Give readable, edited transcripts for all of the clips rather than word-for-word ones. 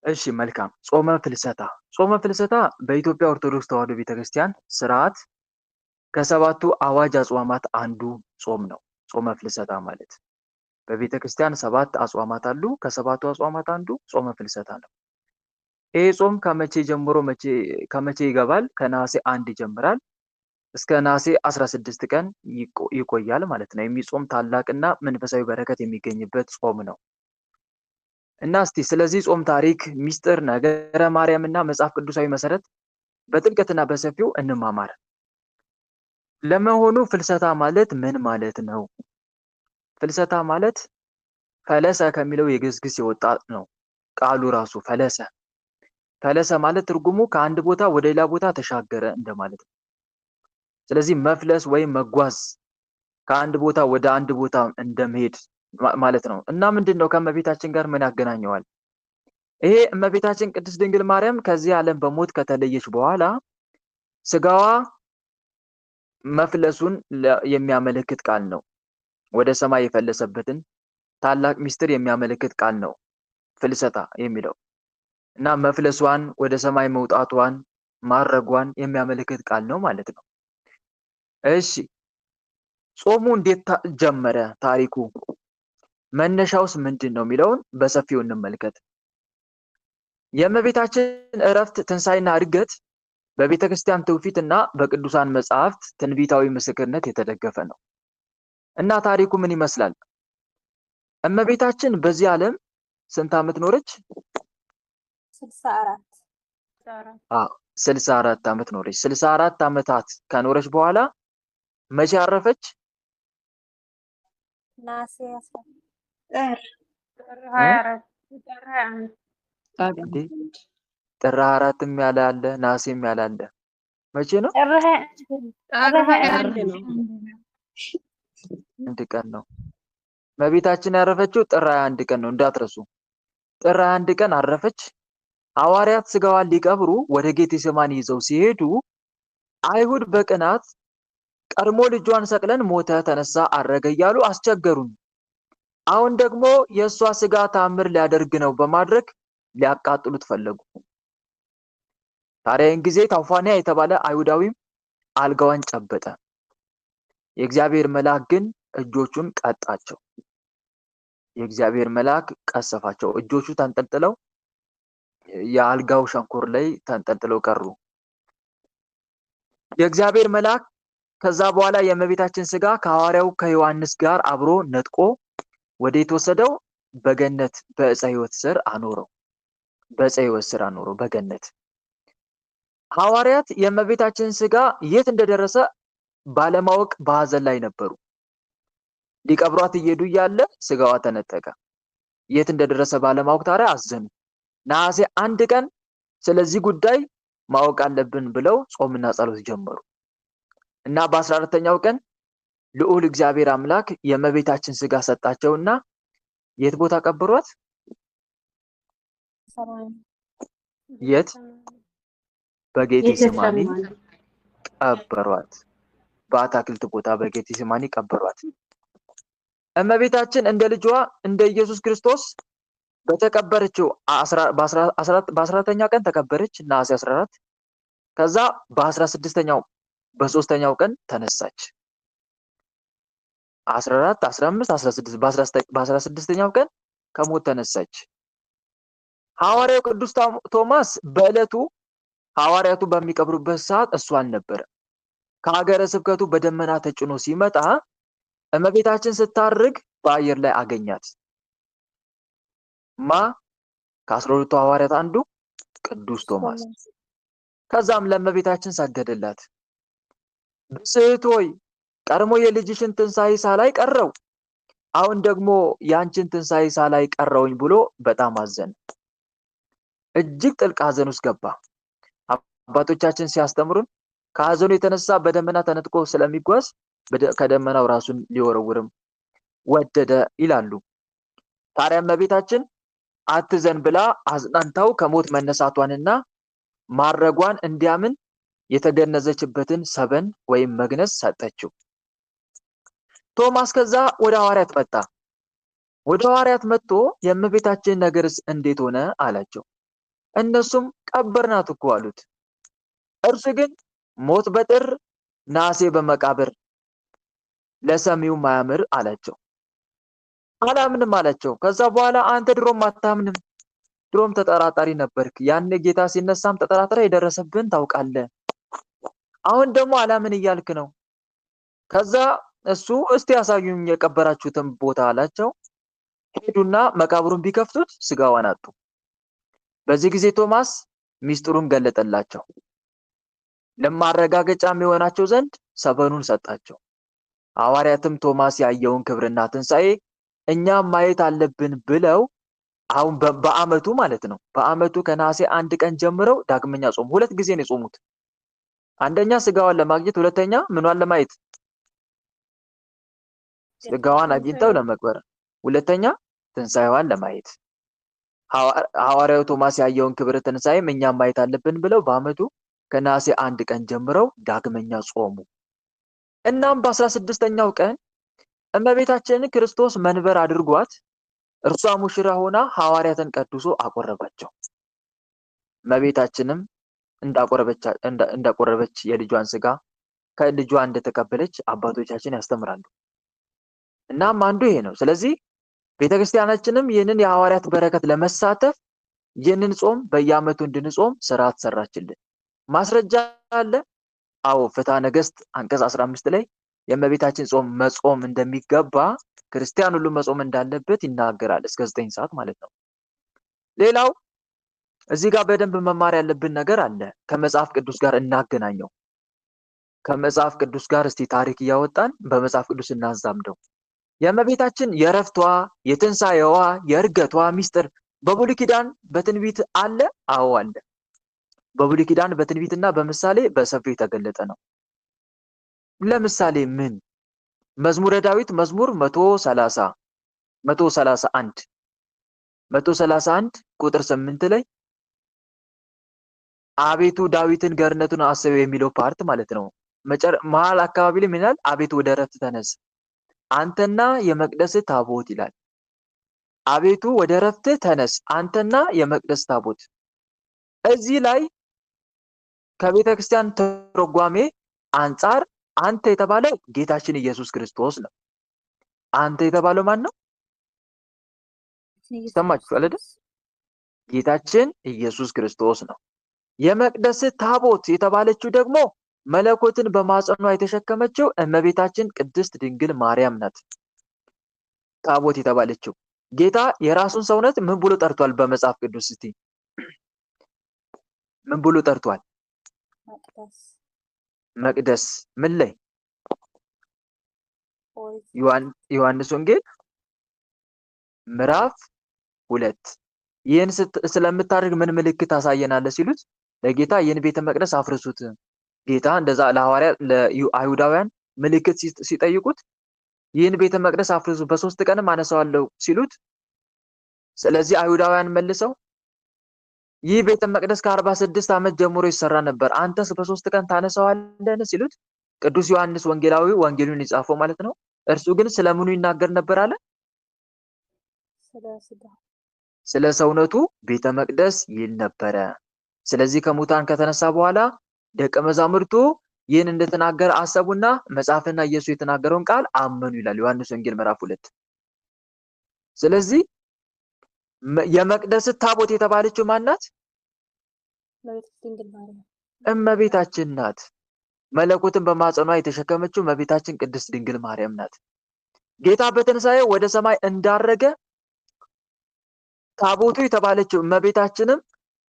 እሺ መልካም። ጾመ ፍልሰታ ጾመ ፍልሰታ በኢትዮጵያ ኦርቶዶክስ ተዋሕዶ ቤተክርስቲያን ስርዓት ከሰባቱ አዋጅ አጽዋማት አንዱ ጾም ነው። ጾመ ፍልሰታ ማለት በቤተክርስቲያን ሰባት አጽዋማት አሉ። ከሰባቱ አጽዋማት አንዱ ጾመ ፍልሰታ ነው። ይሄ ጾም ከመቼ ይገባል? ከነሐሴ 1 ይጀምራል እስከ ነሐሴ 16 ቀን ይቆያል ማለት ነው። የሚጾም ታላቅና መንፈሳዊ በረከት የሚገኝበት ጾም ነው። እና እስቲ ስለዚህ ጾም ታሪክ፣ ሚስጥር፣ ነገረ ማርያም እና መጽሐፍ ቅዱሳዊ መሰረት በጥልቀትና በሰፊው እንማማር። ለመሆኑ ፍልሰታ ማለት ምን ማለት ነው? ፍልሰታ ማለት ፈለሰ ከሚለው የግዕዝ ግስ የወጣ ነው። ቃሉ ራሱ ፈለሰ ፈለሰ ማለት ትርጉሙ ከአንድ ቦታ ወደ ሌላ ቦታ ተሻገረ እንደማለት ነው። ስለዚህ መፍለስ ወይም መጓዝ ከአንድ ቦታ ወደ አንድ ቦታ እንደመሄድ ማለት ነው። እና ምንድነው ከእመቤታችን ጋር ምን ያገናኘዋል? ይሄ እመቤታችን ቅድስት ድንግል ማርያም ከዚህ ዓለም በሞት ከተለየች በኋላ ስጋዋ መፍለሱን የሚያመለክት ቃል ነው። ወደ ሰማይ የፈለሰበትን ታላቅ ሚስጥር የሚያመለክት ቃል ነው ፍልሰታ የሚለው እና መፍለሷን፣ ወደ ሰማይ መውጣቷን፣ ማረጓን የሚያመለክት ቃል ነው ማለት ነው። እሺ ጾሙ እንዴት ጀመረ? ታሪኩ መነሻውስ ምንድን ነው የሚለውን በሰፊው እንመልከት። የእመቤታችን ዕረፍት፣ ትንሣኤና ዕርገት በቤተ ክርስቲያን ትውፊትና በቅዱሳን መጻሕፍት ትንቢታዊ ምስክርነት የተደገፈ ነው እና ታሪኩ ምን ይመስላል? እመቤታችን በዚህ ዓለም ስንት ዓመት ኖረች? 64 ዓመት ኖረች። 64 ዓመታት ከኖረች በኋላ መቼ አረፈች? ጥር 24ም ያለ አለ፣ ነሐሴም ያለ አለ። መቼ ነው? አንድ ቀን ነው። እመቤታችን ያረፈችው ጥር 21 ቀን ነው፣ እንዳትረሱ። ጥር 21 ቀን አረፈች። ሐዋርያት ስጋዋን ሊቀብሩ ወደ ጌቴሴማኒ ይዘው ሲሄዱ አይሁድ በቅናት ቀድሞ ልጇን ሰቅለን ሞተ፣ ተነሳ፣ አረገ እያሉ አስቸገሩን። አሁን ደግሞ የእሷ ስጋ ተአምር ሊያደርግ ነው በማድረግ ሊያቃጥሉት ፈለጉ። ታዲያን ጊዜ ታውፋንያ የተባለ አይሁዳዊም አልጋዋን ጨበጠ። የእግዚአብሔር መልአክ ግን እጆቹን ቀጣቸው። የእግዚአብሔር መልአክ ቀሰፋቸው። እጆቹ ተንጠልጥለው የአልጋው ሸንኮር ላይ ተንጠልጥለው ቀሩ። የእግዚአብሔር መልአክ ከዛ በኋላ የእመቤታችን ስጋ ከሐዋርያው ከዮሐንስ ጋር አብሮ ነጥቆ ወደ የተወሰደው በገነት በዕፀ ሕይወት ስር አኖረው። በዕፀ ሕይወት ስር አኖረው በገነት። ሐዋርያት የእመቤታችን ስጋ የት እንደደረሰ ባለማወቅ በሐዘን ላይ ነበሩ። ሊቀብሯት እየሄዱ እያለ ስጋዋ ተነጠቀ። የት እንደደረሰ ባለማወቅ ታዲያ አዘኑ። ነሐሴ 1 ቀን ስለዚህ ጉዳይ ማወቅ አለብን ብለው ጾምና ጸሎት ጀመሩ እና በ14ኛው ቀን ልዑል እግዚአብሔር አምላክ የእመቤታችን ስጋ ሰጣቸውና የት ቦታ ቀበሯት? የት? በጌቴሴማኒ ቀበሯት። በአታክልት ቦታ በጌቴሴማኒ ቀበሯት። እመቤታችን እንደ ልጇ እንደ ኢየሱስ ክርስቶስ በተቀበረችው በ14ኛ ቀን ተቀበረች፣ ነሐሴ 14። ከዛ በ16ኛው በ3ኛው ቀን ተነሳች። 14 15 16 በ16ኛው ቀን ከሞት ተነሳች። ሐዋርያው ቅዱስ ቶማስ በዕለቱ ሐዋርያቱ በሚቀብሩበት ሰዓት እሱ አልነበረ። ከሀገረ ስብከቱ በደመና ተጭኖ ሲመጣ እመቤታችን ስታርግ በአየር ላይ አገኛት። ከ12ቱ ሐዋርያት አንዱ ቅዱስ ቶማስ። ከዛም ለእመቤታችን ሰገደላት። ብጽዕት ሆይ ቀድሞ የልጅሽን ትንሣኤ ሳላይ ቀረው፣ አሁን ደግሞ ያንቺን ትንሣኤ ሳላይ ቀረውኝ ብሎ በጣም አዘነ። እጅግ ጥልቅ ሐዘን ውስጥ ገባ። አባቶቻችን ሲያስተምሩን ከሐዘኑ የተነሳ በደመና ተነጥቆ ስለሚጓዝ ከደመናው ራሱን ሊወረውርም ወደደ ይላሉ። ታዲያ እመቤታችን አትዘን ብላ አጽናንታው ከሞት መነሳቷንና ማረጓን እንዲያምን የተገነዘችበትን ሰበን ወይም መግነዝ ሰጠችው። ቶማስ ከዛ ወደ ሐዋርያት መጣ። ወደ ሐዋርያት መጥቶ የእመቤታችን ነገርስ እንዴት ሆነ አላቸው። እነሱም ቀበርናት እኮ አሉት። እርሱ ግን ሞት በጥር ናሴ በመቃብር ለሰሚው ማያምር አላቸው። አላምንም አላቸው። ከዛ በኋላ አንተ ድሮም አታምንም፣ ድሮም ተጠራጣሪ ነበርክ። ያኔ ጌታ ሲነሳም ተጠራጥረ የደረሰብን ታውቃለህ። አሁን ደግሞ አላምን እያልክ ነው። ከዛ እሱ እስቲ ያሳዩኝ የቀበራችሁትን ቦታ አላቸው። ሄዱና መቃብሩን ቢከፍቱት ስጋዋን አጡ። በዚህ ጊዜ ቶማስ ሚስጥሩን ገለጠላቸው። ለማረጋገጫ የሚሆናቸው ዘንድ ሰበኑን ሰጣቸው። ሐዋርያትም ቶማስ ያየውን ክብርና ትንሣኤ እኛም ማየት አለብን ብለው አሁን በአመቱ ማለት ነው። በአመቱ ከነሐሴ 1 ቀን ጀምረው ዳግመኛ ጾሙ። ሁለት ጊዜ ነው የጾሙት። አንደኛ ስጋዋን ለማግኘት፣ ሁለተኛ ምኗን ለማየት? ስጋዋን አግኝተው ለመቅበር፣ ሁለተኛ ትንሣኤዋን ለማየት። ሐዋርያው ቶማስ ያየውን ክብር ትንሣኤም እኛም ማየት አለብን ብለው በአመቱ ከነሐሴ 1 ቀን ጀምረው ዳግመኛ ጾሙ። እናም በ16ኛው ቀን እመቤታችንን ክርስቶስ መንበር አድርጓት እርሷ ሙሽራ ሆና ሐዋርያትን ቀድሶ አቆረባቸው። እመቤታችንም እንዳቆረበች የልጇን ስጋ ከልጇ እንደተቀበለች አባቶቻችን ያስተምራሉ። እናም አንዱ ይሄ ነው። ስለዚህ ቤተክርስቲያናችንም ይህንን የሐዋርያት በረከት ለመሳተፍ ይህንን ጾም በየአመቱ እንድንጾም ስርዓት ሰራችልን። ማስረጃ አለ። አዎ፣ ፍትሐ ነገሥት አንቀጽ 15 ላይ የእመቤታችን ጾም መጾም እንደሚገባ ክርስቲያን ሁሉ መጾም እንዳለበት ይናገራል። እስከ 9 ሰዓት ማለት ነው። ሌላው እዚህ ጋር በደንብ መማር ያለብን ነገር አለ። ከመጽሐፍ ቅዱስ ጋር እናገናኘው። ከመጽሐፍ ቅዱስ ጋር እስቲ ታሪክ እያወጣን በመጽሐፍ ቅዱስ እናዛምደው። የእመቤታችን የረፍቷ፣ የትንሣኤዋ፣ የእርገቷ ሚስጥር በብሉይ ኪዳን በትንቢት አለ? አዎ አለ። በብሉይ ኪዳን በትንቢትና በምሳሌ በሰፊው የተገለጠ ነው። ለምሳሌ ምን? መዝሙረ ዳዊት መዝሙር 131 ቁጥር 8 ላይ አቤቱ ዳዊትን ገርነቱን አስበው የሚለው ፓርት ማለት ነው። መሀል አካባቢ ላይ ምን ይላል? አቤቱ ወደ እረፍት ተነስ አንተና የመቅደስ ታቦት ይላል። አቤቱ ወደ እረፍት ተነስ አንተና የመቅደስ ታቦት። እዚህ ላይ ከቤተ ክርስቲያን ተረጓሜ አንጻር አንተ የተባለው ጌታችን ኢየሱስ ክርስቶስ ነው። አንተ የተባለው ማን ነው? ሰማችሁ አይደል? ጌታችን ኢየሱስ ክርስቶስ ነው። የመቅደስ ታቦት የተባለችው ደግሞ መለኮትን በማጸኗ የተሸከመችው እመቤታችን ቅድስት ድንግል ማርያም ናት። ታቦት የተባለችው ጌታ የራሱን ሰውነት ምን ብሎ ጠርቷል? በመጽሐፍ ቅዱስ እስቲ ምን ብሎ ጠርቷል? መቅደስ። ምን ላይ? ዮሐንስ ወንጌል ምዕራፍ 2 ይህን ስለምታደርግ ምን ምልክት ታሳየናለህ ሲሉት ለጌታ ይህን ቤተ መቅደስ አፍርሱት። ጌታ እንደዛ ለአይሁዳውያን ምልክት ሲጠይቁት ይህን ቤተ መቅደስ አፍርሱ በ3 ቀንም አነሳዋለሁ ሲሉት፣ ስለዚህ አይሁዳውያን መልሰው ይህ ቤተ መቅደስ ከ46 ዓመት ጀምሮ ይሰራ ነበር፣ አንተስ በ3 ቀን ታነሳዋለህ ሲሉት፣ ቅዱስ ዮሐንስ ወንጌላዊ ወንጌሉን የጻፈው ማለት ነው። እርሱ ግን ስለምኑ ይናገር ነበር አለ? ስለ ሰውነቱ ቤተ መቅደስ ይል ነበረ። ስለዚህ ከሙታን ከተነሳ በኋላ ደቀ መዛሙርቱ ይህን እንደተናገረ አሰቡና መጽሐፍና ኢየሱስ የተናገረውን ቃል አመኑ ይላል ዮሐንስ ወንጌል ምዕራፍ 2። ስለዚህ የመቅደስ ታቦት የተባለችው ማናት? እመቤታችን ናት። መለኮትን በማጸኗ የተሸከመችው እመቤታችን ቅድስት ድንግል ማርያም ናት። ጌታ በትንሣኤ ወደ ሰማይ እንዳረገ ታቦቱ የተባለችው እመቤታችንም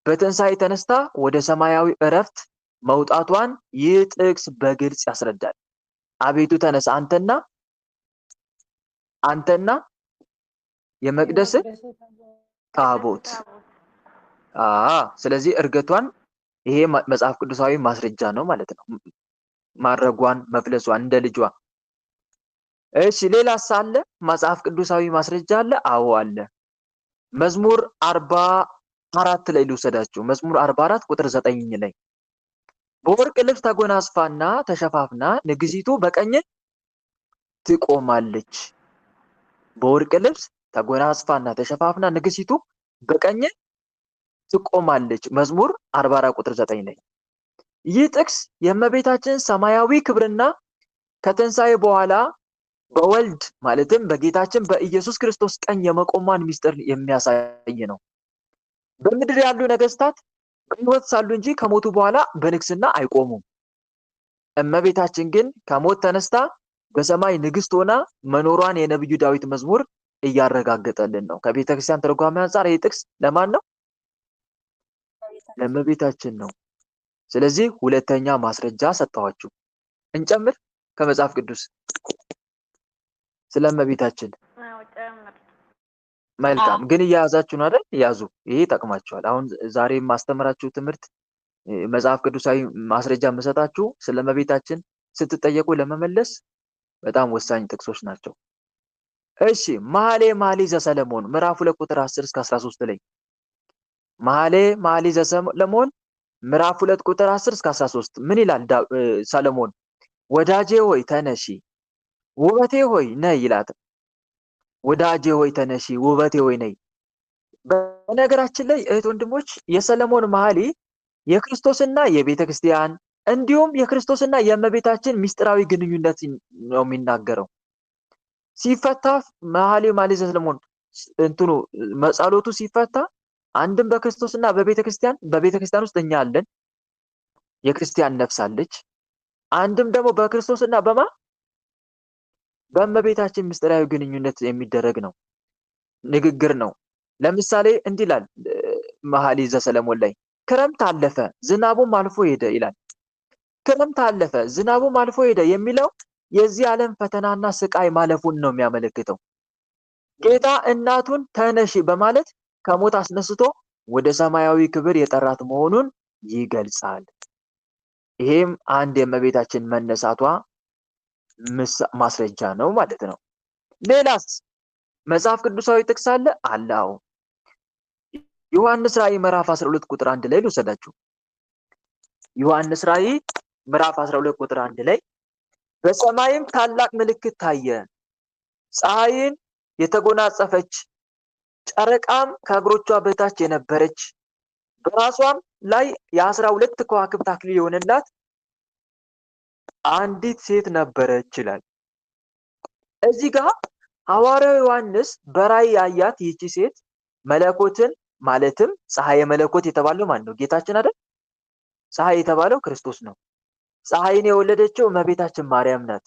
በትንሣኤ ተነስታ ወደ ሰማያዊ እረፍት መውጣቷን ይህ ጥቅስ በግልጽ ያስረዳል። አቤቱ ተነስ አንተና የመቅደስ ታቦት። ስለዚህ እርገቷን ይሄ መጽሐፍ ቅዱሳዊ ማስረጃ ነው ማለት ነው። ማረጓን መፍለሷን እንደ ልጇ። እሺ ሌላስ አለ? መጽሐፍ ቅዱሳዊ ማስረጃ አለ? አዎ አለ። መዝሙር 44 ላይ ልውሰዳችሁ። መዝሙር 44 ቁጥር 9 ላይ በወርቅ ልብስ ተጎናጽፋና ተሸፋፍና ንግሥቲቱ በቀኝ ትቆማለች። በወርቅ ልብስ ተጎናጽፋና ተሸፋፍና ንግሥቲቱ በቀኝ ትቆማለች። መዝሙር 44 ቁጥር 9 ላይ ይህ ጥቅስ የእመቤታችን ሰማያዊ ክብርና ከትንሣኤ በኋላ በወልድ ማለትም በጌታችን በኢየሱስ ክርስቶስ ቀኝ የመቆሟን ምስጢር የሚያሳይ ነው። በምድር ያሉ ነገስታት በሕይወት ሳሉ እንጂ ከሞቱ በኋላ በንግስና አይቆሙም። እመቤታችን ግን ከሞት ተነስታ በሰማይ ንግስት ሆና መኖሯን የነብዩ ዳዊት መዝሙር እያረጋገጠልን ነው። ከቤተ ክርስቲያን ትርጓሜ አንጻር ይህ ጥቅስ ለማን ነው? ለእመቤታችን ነው። ስለዚህ ሁለተኛ ማስረጃ ሰጠኋችሁ። እንጨምር ከመጽሐፍ ቅዱስ ስለ እመቤታችን። መልካም ግን እያያዛችሁ ነው አይደል? ያዙ። ይሄ ይጠቅማችኋል። አሁን ዛሬ የማስተምራችሁ ትምህርት መጽሐፍ ቅዱሳዊ ማስረጃ የምሰጣችሁ ስለ እመቤታችን ስትጠየቁ ለመመለስ በጣም ወሳኝ ጥቅሶች ናቸው። እሺ መኃልየ ዘሰሎሞን ምዕራፍ 2 ቁጥር 10 እስከ 13 ላይ መኃልየ ዘሰሎሞን ምዕራፍ 2 ቁጥር 10 እስከ 13 ምን ይላል? ሰሎሞን ወዳጄ ሆይ ተነሺ ውበቴ ሆይ ነይ ይላል። ወዳጄ ሆይ ተነሺ ውበቴ ሆይ ነይ። በነገራችን ላይ እህት ወንድሞች የሰሎሞን መኃልይ የክርስቶስና የቤተ ክርስቲያን እንዲሁም የክርስቶስና የእመቤታችን ምስጢራዊ ግንኙነት ነው የሚናገረው። ሲፈታ መኃልየ ዘሰሎሞን እንትኑ ጸሎቱ ሲፈታ አንድም በክርስቶስና በቤተክርስቲያን ውስጥ እኛ አለን፣ የክርስቲያን ነፍስ አለች። አንድም ደግሞ በክርስቶስና በእመቤታችን ምስጢራዊ ግንኙነት የሚደረግ ነው፣ ንግግር ነው። ለምሳሌ እንዲህ ይላል መኃልየ ዘሰሎሞን ላይ ክረምት አለፈ ዝናቡም አልፎ ሄደ ይላል። ክረምት አለፈ ዝናቡም አልፎ ሄደ የሚለው የዚህ ዓለም ፈተናና ስቃይ ማለፉን ነው የሚያመለክተው። ጌታ እናቱን ተነሺ በማለት ከሞት አስነስቶ ወደ ሰማያዊ ክብር የጠራት መሆኑን ይገልጻል። ይሄም አንድ የእመቤታችን መነሳቷ ማስረጃ ነው ማለት ነው። ሌላስ መጽሐፍ ቅዱሳዊ ጥቅስ አለ? አላው ዮሐንስ ራእይ ምዕራፍ 12 ቁጥር 1 ላይ ልውሰዳችሁ። ዮሐንስ ራእይ ምዕራፍ 12 ቁጥር 1 ላይ በሰማይም ታላቅ ምልክት ታየ፣ ፀሐይን የተጎናጸፈች ጨረቃም ከእግሮቿ በታች የነበረች በራሷም ላይ የ12 ከዋክብት አክሊል የሆነላት አንዲት ሴት ነበረች ይላል። እዚህ ጋር ሐዋርያው ዮሐንስ በራእይ ያያት ይህች ሴት መለኮትን ማለትም ፀሐይ መለኮት የተባለው ማን ነው? ጌታችን አይደል? ፀሐይ የተባለው ክርስቶስ ነው። ፀሐይን የወለደችው እመቤታችን ማርያም ናት።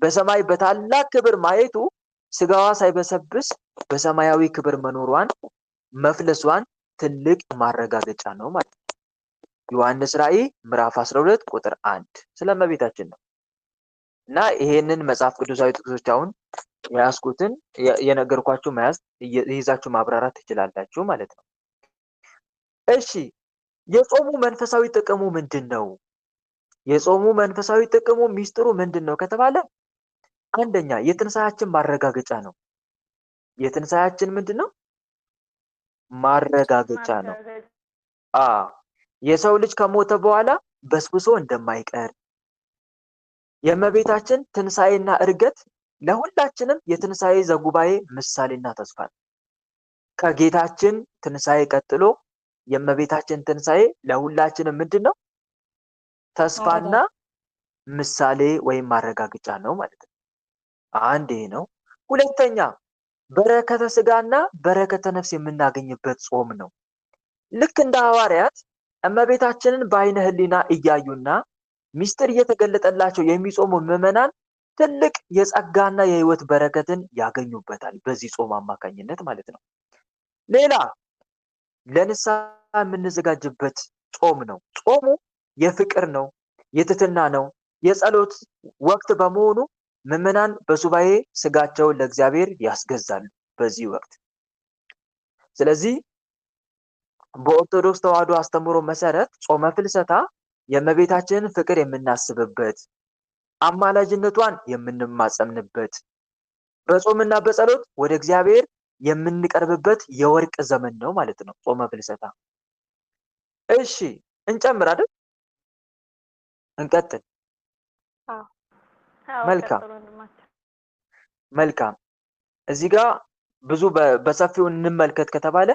በሰማይ በታላቅ ክብር ማየቱ ስጋዋ ሳይበሰብስ በሰማያዊ ክብር መኖሯን መፍለሷን ትልቅ ማረጋገጫ ነው ማለት ነው። ዮሐንስ ራእይ ምዕራፍ 12 ቁጥር 1 ስለ እመቤታችን ነው። እና ይሄንን መጽሐፍ ቅዱሳዊ ጥቅሶች አሁን ያስኩትን የነገርኳችሁ መያዝ ይዛችሁ ማብራራት ትችላላችሁ ማለት ነው። እሺ የጾሙ መንፈሳዊ ጥቅሙ ምንድነው? የጾሙ መንፈሳዊ ጥቅሙ ሚስጥሩ ምንድነው ከተባለ አንደኛ የትንሳኤያችን ማረጋገጫ ነው። የትንሳኤያችን ምንድነው? ማረጋገጫ ነው። የሰው ልጅ ከሞተ በኋላ በስብሶ እንደማይቀር የእመቤታችን ትንሳኤና እርገት ለሁላችንም የትንሳኤ ዘጉባኤ ምሳሌና ተስፋ ነው። ከጌታችን ትንሳኤ ቀጥሎ የእመቤታችን ትንሳኤ ለሁላችንም ምንድነው? ተስፋና ምሳሌ ወይም ማረጋገጫ ነው ማለት ነው። አንድ ይሄ ነው። ሁለተኛ በረከተ ስጋና በረከተ ነፍስ የምናገኝበት ጾም ነው። ልክ እንደ ሐዋርያት እመቤታችንን በዓይነ ሕሊና እያዩና ሚስጥር እየተገለጠላቸው የሚጾሙ ምዕመናን ትልቅ የጸጋና የሕይወት በረከትን ያገኙበታል በዚህ ጾም አማካኝነት ማለት ነው። ሌላ ለንስሐ የምንዘጋጅበት ጾም ነው። ጾሙ የፍቅር ነው፣ የትህትና ነው፣ የጸሎት ወቅት በመሆኑ ምዕመናን በሱባኤ ስጋቸውን ለእግዚአብሔር ያስገዛሉ በዚህ ወቅት። ስለዚህ በኦርቶዶክስ ተዋሕዶ አስተምህሮ መሰረት ጾመ ፍልሰታ የእመቤታችንን ፍቅር የምናስብበት፣ አማላጅነቷን የምንማጸምንበት፣ በጾምና በጸሎት ወደ እግዚአብሔር የምንቀርብበት የወርቅ ዘመን ነው ማለት ነው ጾመ ፍልሰታ። እሺ እንጨምር አይደል? እንቀጥል። መልካም እዚህ ጋር ብዙ በሰፊው እንመልከት ከተባለ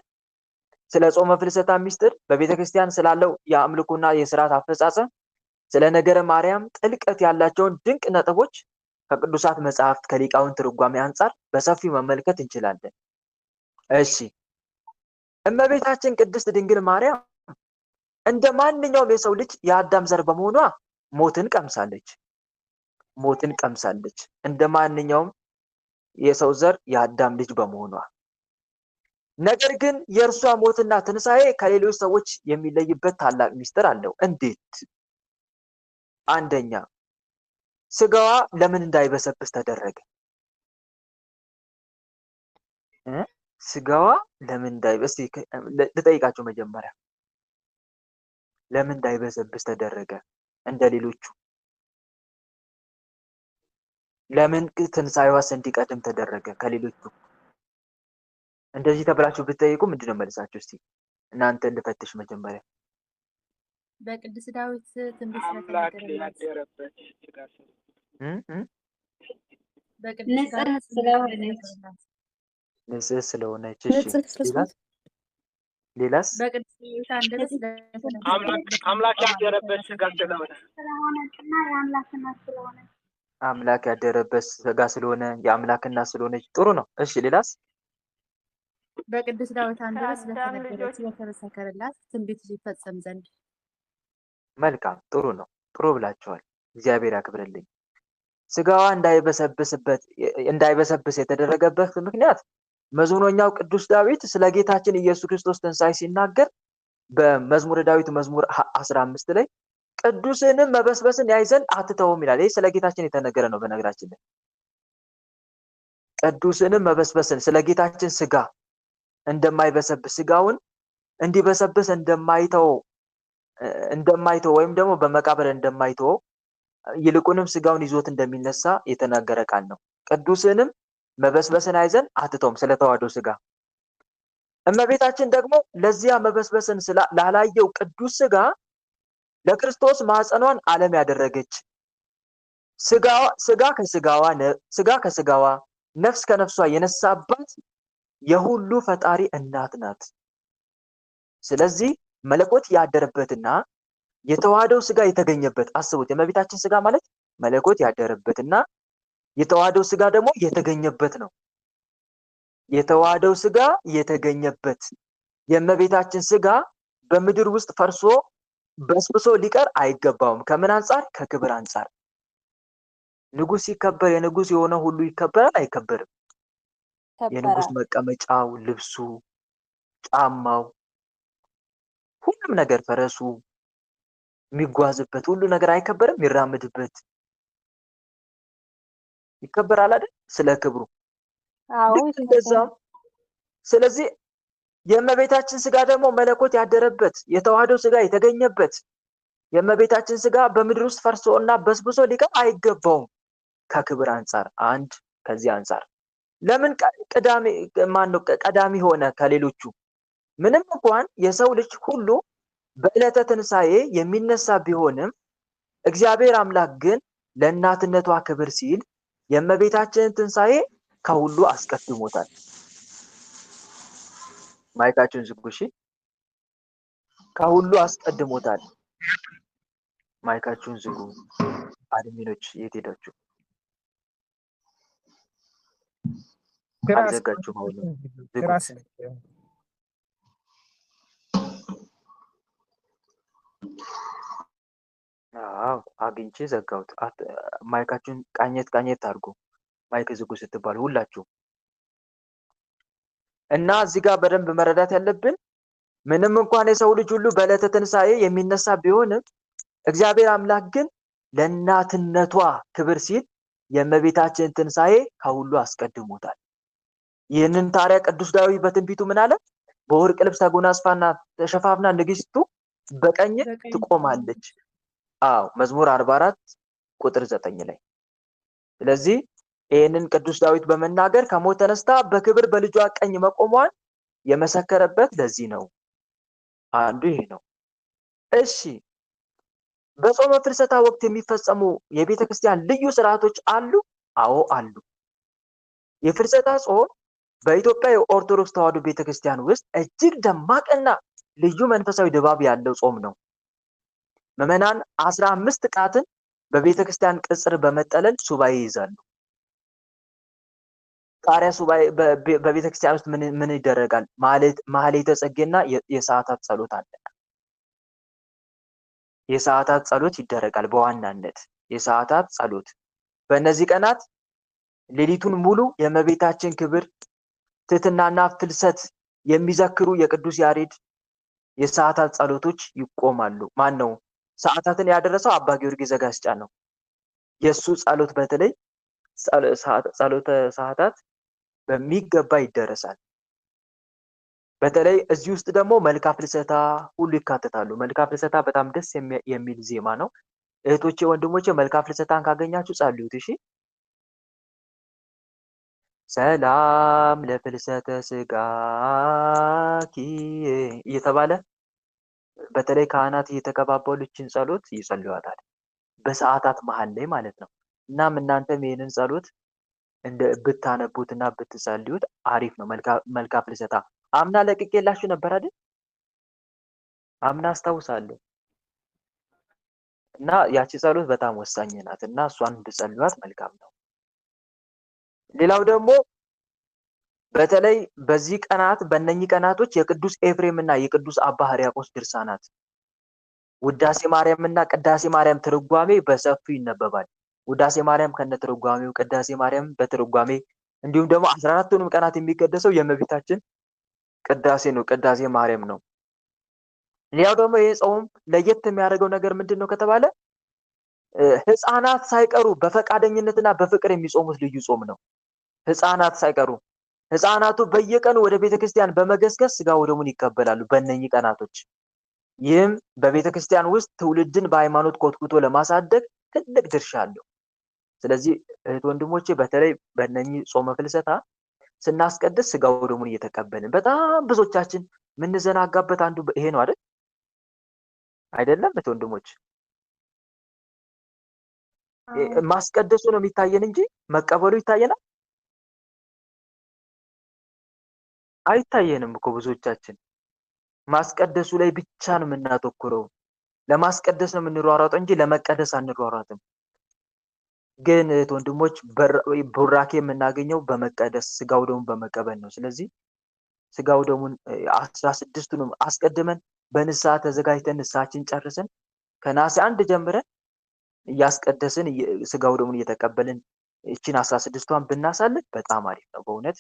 ስለ ጾመ ፍልሰታ ሚስጥር፣ በቤተክርስቲያን ስላለው የአምልኮና የሥርዓት አፈጻጸም፣ ስለ ነገረ ማርያም ጥልቀት ያላቸውን ድንቅ ነጥቦች ከቅዱሳት መጽሐፍት ከሊቃውንት ትርጓሜ አንጻር በሰፊው መመልከት እንችላለን። እሺ፣ እመቤታችን ቅድስት ድንግል ማርያም እንደ ማንኛውም የሰው ልጅ የአዳም ዘር በመሆኗ ሞትን ቀምሳለች። እንደ ማንኛውም የሰው ዘር የአዳም ልጅ በመሆኗ። ነገር ግን የእርሷ ሞትና ትንሣኤ ከሌሎች ሰዎች የሚለይበት ታላቅ ሚስጥር አለው። እንዴት? አንደኛ፣ ስጋዋ ለምን እንዳይበሰብስ ተደረገ? ስጋዋ ለምን ልጠይቃቸው መጀመሪያ፣ ለምን እንዳይበሰብስ ተደረገ? እንደሌሎቹ ለምን ትንሣኤዋስ እንዲቀድም ተደረገ ከሌሎቹ? እንደዚህ ተብላችሁ ብትጠይቁ ምንድነው መልሳችሁ? እስቲ እናንተ ልፈትሽ መጀመሪያ። በቅዱስ ዳዊት ትንቢት ስለተነገረበት ንጽሕት ስለሆነች። ሌላስ? በቅዱስ ዳዊት አንደበት አምላክ ያደረበት ሥጋ ስለሆነ አምላክ ያደረበት ሥጋ ስለሆነ የአምላክና ስለሆነች። ጥሩ ነው። እሺ፣ ሌላስ? በቅዱስ ዳዊት አንደበት ስለተነገረች ስለተመሰከረላት ትንቢት ሊፈጸም ዘንድ። መልካም፣ ጥሩ ነው። ጥሩ ብላችኋል። እግዚአብሔር ያክብርልኝ። ሥጋዋ እንዳይበሰብስ የተደረገበት ምክንያት መዝሙረኛው ቅዱስ ዳዊት ስለ ጌታችን ኢየሱስ ክርስቶስ ትንሣኤ ሲናገር በመዝሙረ ዳዊት መዝሙር 15 ላይ ቅዱስንም መበስበስን ያይ ዘንድ አትተውም ይላል። ይህ ስለ ጌታችን የተነገረ ነው። በነገራችን ላይ ቅዱስንም መበስበስን ስለ ጌታችን ሥጋ እንደማይበሰብስ፣ ሥጋውን እንዲበሰብስ እንደማይተው ወይም ደግሞ በመቃብር እንደማይተው ይልቁንም ሥጋውን ይዞት እንደሚነሳ የተናገረ ቃል ነው። ቅዱስንም መበስበስን ያይ ዘንድ አትተውም፣ ስለተዋህዶ ሥጋ። እመቤታችን ደግሞ ለዚያ መበስበስን ላላየው ቅዱስ ሥጋ ለክርስቶስ ማኅፀኗን ዓለም ያደረገች፣ ሥጋ ከሥጋዋ ነፍስ ከነፍሷ የነሳባት የሁሉ ፈጣሪ እናት ናት። ስለዚህ መለኮት ያደረበትና የተዋህደው ሥጋ የተገኘበት፣ አስቡት፣ የእመቤታችን ሥጋ ማለት መለኮት ያደረበትና የተዋህደው ሥጋ ደግሞ የተገኘበት ነው። የተዋህደው ሥጋ የተገኘበት የእመቤታችን ሥጋ በምድር ውስጥ ፈርሶ በስብሶ ሊቀር አይገባውም። ከምን አንጻር? ከክብር አንጻር። ንጉሥ ሲከበር የንጉሥ የሆነ ሁሉ ይከበራል? አይከበርም? የንጉሥ መቀመጫው፣ ልብሱ፣ ጫማው፣ ሁሉም ነገር፣ ፈረሱ የሚጓዝበት ሁሉ ነገር አይከበርም? የሚራምድበት ይከበራል አይደል? ስለ ክብሩ። እንደዛም ስለዚህ የእመቤታችን ሥጋ ደግሞ መለኮት ያደረበት የተዋህደው ሥጋ የተገኘበት የእመቤታችን ሥጋ በምድር ውስጥ ፈርሶ እና በስብሶ ሊቀር አይገባውም። ከክብር አንጻር አንድ ከዚህ አንጻር ለምን ቀዳሚ ሆነ ከሌሎቹ? ምንም እንኳን የሰው ልጅ ሁሉ በዕለተ ትንሣኤ የሚነሳ ቢሆንም እግዚአብሔር አምላክ ግን ለእናትነቷ ክብር ሲል የእመቤታችንን ትንሣኤ ከሁሉ አስቀድሞታል። ማይካችሁን ዝጉ እሺ። ከሁሉ አስቀድሞታል። ማይካችሁን ዝጉ። አድሚኖች የት ሄዳችሁ? አልዘጋችሁም? አሁን ዝጉ። አዎ አግኝቼ ዘጋሁት። ማይካችሁን ቃኘት አድርጉ። ማይክ ዝጉ ስትባሉ ሁላችሁ። እና እዚህ ጋር በደንብ መረዳት ያለብን ምንም እንኳን የሰው ልጅ ሁሉ በዕለተ ትንሣኤ የሚነሳ ቢሆንም እግዚአብሔር አምላክ ግን ለእናትነቷ ክብር ሲል የእመቤታችንን ትንሣኤ ከሁሉ አስቀድሞታል። ይህንን ታዲያ ቅዱስ ዳዊት በትንቢቱ ምን አለ? በወርቅ ልብስ ተጎናጽፋና ተሸፋፍና ንግሥቱ በቀኝ ትቆማለች። አዎ መዝሙር 44 ቁጥር 9 ላይ። ስለዚህ ይህንን ቅዱስ ዳዊት በመናገር ከሞት ተነስታ በክብር በልጇ ቀኝ መቆሟን የመሰከረበት ለዚህ ነው። አንዱ ይሄ ነው። እሺ፣ በጾመ ፍልሰታ ወቅት የሚፈጸሙ የቤተ ክርስቲያን ልዩ ስርዓቶች አሉ? አዎ አሉ። የፍልሰታ ጾም በኢትዮጵያ የኦርቶዶክስ ተዋሕዶ ቤተክርስቲያን ውስጥ እጅግ ደማቅና ልዩ መንፈሳዊ ድባብ ያለው ጾም ነው። ምዕመናን 15 ቀናትን በቤተክርስቲያን ቅጽር በመጠለል ሱባኤ ይይዛሉ። ታዲያ ሱባኤ በቤተክርስቲያን ውስጥ ምን ይደረጋል? ማህሌተ ጽጌና የሰዓታት ጸሎት አለ። የሰዓታት ጸሎት ይደረጋል። በዋናነት የሰዓታት ጸሎት በእነዚህ ቀናት ሌሊቱን ሙሉ የእመቤታችን ክብር፣ ትሕትናና ፍልሰት የሚዘክሩ የቅዱስ ያሬድ የሰዓታት ጸሎቶች ይቆማሉ። ማን ነው ሰዓታትን ያደረሰው? አባ ጊዮርጊስ ዘጋስጫ ነው። የሱ ጸሎት በተለይ ጸሎተ ሰዓታት በሚገባ ይደረሳል። በተለይ እዚህ ውስጥ ደግሞ መልካ ፍልሰታ ሁሉ ይካተታሉ። መልካ ፍልሰታ በጣም ደስ የሚል ዜማ ነው። እህቶቼ ወንድሞቼ፣ መልካ ፍልሰታን ካገኛችሁ ጸልዩት። እሺ። ሰላም ለፍልሰተ ስጋኪ እየተባለ በተለይ ካህናት እየተቀባበሉ ይህችን ጸሎት ይጸልዩታል በሰዓታት መሀል ላይ ማለት ነው። እናም እናንተም ይህንን ጸሎት ብታነቡትና ብትጸልዩት አሪፍ ነው። መልካ ፍልሰታ አምና ለቅቄላችሁ ነበር አይደል? አምና አስታውሳለሁ። እና ያቺ ጸሎት በጣም ወሳኝ ናት እና እሷን እንድጸልዩት መልካም ነው። ሌላው ደግሞ በተለይ በዚህ ቀናት በእነኚህ ቀናቶች የቅዱስ ኤፍሬም እና የቅዱስ አባ ሕርያቆስ ድርሳናት ውዳሴ ማርያም እና ቅዳሴ ማርያም ትርጓሜ በሰፊው ይነበባል። ውዳሴ ማርያም ከነ ትርጓሜው፣ ቅዳሴ ማርያም በትርጓሜ እንዲሁም ደግሞ 14ቱንም ቀናት የሚቀደሰው የእመቤታችን ቅዳሴ ነው፣ ቅዳሴ ማርያም ነው። ሌላው ደግሞ ይሄ ጾም ለየት የሚያደርገው ነገር ምንድን ነው ከተባለ ህፃናት ሳይቀሩ በፈቃደኝነትና በፍቅር የሚጾሙት ልዩ ጾም ነው። ህፃናት ሳይቀሩ ህፃናቱ በየቀኑ ወደ ቤተክርስቲያን በመገስገስ ስጋ ወደሙን ይቀበላሉ በእነኚህ ቀናቶች። ይህም በቤተክርስቲያን ውስጥ ትውልድን በሃይማኖት ኮትኩቶ ለማሳደግ ትልቅ ድርሻ አለው። ስለዚህ እህት ወንድሞቼ በተለይ በእነኚህ ጾመ ፍልሰታ ስናስቀድስ ስጋ ወደሙን እየተቀበልን በጣም ብዙዎቻችን የምንዘናጋበት አንዱ ይሄ ነው አይደል? አይደለም እህት ወንድሞች? ማስቀደሱ ነው የሚታየን እንጂ መቀበሉ ይታየናል? አይታየንም እኮ ብዙዎቻችን። ማስቀደሱ ላይ ብቻ ነው የምናተኩረው። ለማስቀደስ ነው የምንሯሯጠው እንጂ ለመቀደስ አንሯሯጥም። ግን እህት ወንድሞች ቡራኬ የምናገኘው በመቀደስ ስጋው ደሙን በመቀበል ነው። ስለዚህ ስጋው ደሙን 16ቱንም አስቀድመን በንስሐ ተዘጋጅተን ንስሐችን ጨርሰን ከነሐሴ 1 ጀምረን እያስቀደስን ስጋው ደሙን እየተቀበልን እቺን 16ቷን ብናሳልፍ በጣም አሪፍ ነው በእውነት።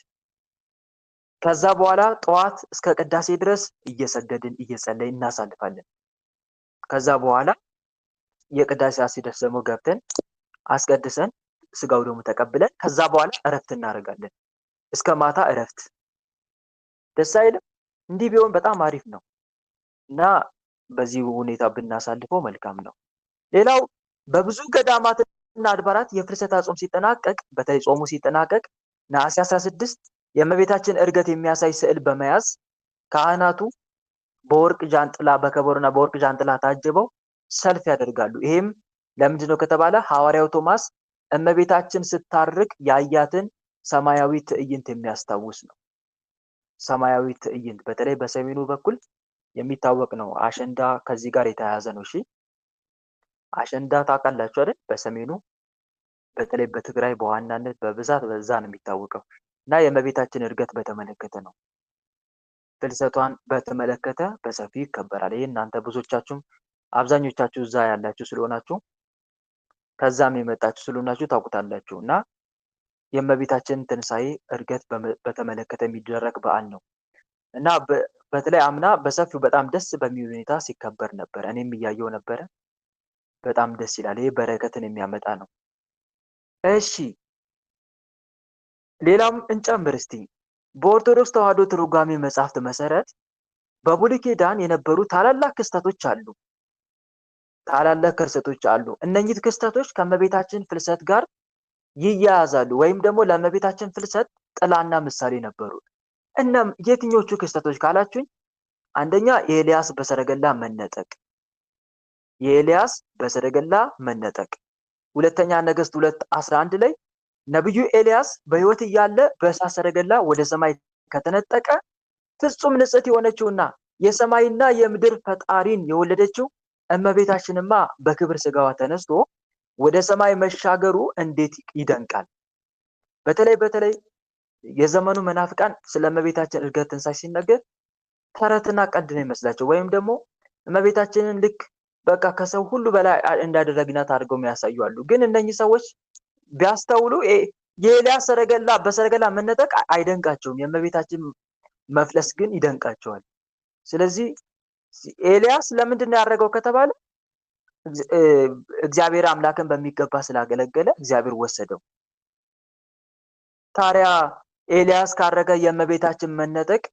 ከዛ በኋላ ጠዋት እስከ ቅዳሴ ድረስ እየሰገድን እየጸለይን እናሳልፋለን። ከዛ በኋላ የቅዳሴ ሲደርስ ደግሞ ገብተን አስቀድሰን ስጋው ደሙ ተቀብለን ከዛ በኋላ እረፍት እናደርጋለን። እስከ ማታ እረፍት። ደስ አይልም? እንዲህ ቢሆን በጣም አሪፍ ነው እና በዚህ ሁኔታ ብናሳልፈው መልካም ነው። ሌላው በብዙ ገዳማትና አድባራት የፍልሰታ ጾም ሲጠናቀቅ፣ በተለይ ጾሙ ሲጠናቀቅ ነሐሴ 16 የእመቤታችን ዕርገት የሚያሳይ ስዕል በመያዝ ካህናቱ በወርቅ ጃንጥላ በከበሮና በወርቅ ጃንጥላ ታጅበው ሰልፍ ያደርጋሉ። ይሄም ለምንድን ነው ከተባለ ሐዋርያው ቶማስ እመቤታችን ስታርቅ ያያትን ሰማያዊ ትዕይንት የሚያስታውስ ነው። ሰማያዊ ትዕይንት በተለይ በሰሜኑ በኩል የሚታወቅ ነው። አሸንዳ ከዚህ ጋር የተያያዘ ነው። እሺ አሸንዳ ታውቃላችሁ አይደል? በሰሜኑ በተለይ በትግራይ በዋናነት በብዛት በዛ ነው የሚታወቀው እና የእመቤታችን ዕርገት በተመለከተ ነው። ፍልሰቷን በተመለከተ በሰፊው ይከበራል። ይሄ እናንተ ብዙዎቻችሁም አብዛኞቻችሁ እዛ ያላችሁ ስለሆናችሁ ከዛም የመጣችሁ ስለሆናችሁ ታውቁታላችሁ እና የእመቤታችን ትንሣኤ ዕርገት በተመለከተ የሚደረግ በዓል ነው እና በተለይ አምና በሰፊው በጣም ደስ በሚል ሁኔታ ሲከበር ነበር። እኔም እያየው ነበረ። በጣም ደስ ይላል። ይሄ በረከትን የሚያመጣ ነው። እሺ ሌላም እንጨምር እስቲ። በኦርቶዶክስ ተዋሕዶ ትርጓሜ መጽሐፍት መሰረት በብሉይ ኪዳን የነበሩ ታላላቅ ክስተቶች አሉ። ታላላቅ ክስተቶች አሉ። እነኚህ ክስተቶች ከእመቤታችን ፍልሰት ጋር ይያያዛሉ ወይም ደግሞ ለእመቤታችን ፍልሰት ጥላና ምሳሌ ነበሩ። እናም የትኞቹ ክስተቶች ካላችሁኝ፣ አንደኛ የኤልያስ በሰረገላ መነጠቅ፣ የኤልያስ በሰረገላ መነጠቅ። ሁለተኛ ነገሥት 2:11 ላይ ነብዩ ኤልያስ በሕይወት እያለ በእሳት ሰረገላ ወደ ሰማይ ከተነጠቀ ፍጹም ንጽሕት የሆነችውና የሰማይና የምድር ፈጣሪን የወለደችው እመቤታችንማ በክብር ስጋዋ ተነስቶ ወደ ሰማይ መሻገሩ እንዴት ይደንቃል! በተለይ የዘመኑ መናፍቃን ስለ እመቤታችን እርገት ትንሣኤ ሲነገር ተረትና ቀልድ ነው ይመስላቸው፣ ወይም ደግሞ እመቤታችንን ልክ በቃ ከሰው ሁሉ በላይ እንዳደረግናት አድርገው የሚያሳዩ አሉ። ግን እነኚህ ሰዎች ቢያስተውሉ የኤልያስ ሰረገላ በሰረገላ መነጠቅ አይደንቃቸውም፣ የእመቤታችን መፍለስ ግን ይደንቃቸዋል። ስለዚህ ኤልያስ ለምንድን ነው ያደረገው ከተባለ እግዚአብሔር አምላክን በሚገባ ስላገለገለ እግዚአብሔር ወሰደው። ታዲያ ኤልያስ ካረገ የእመቤታችን መነጠቅ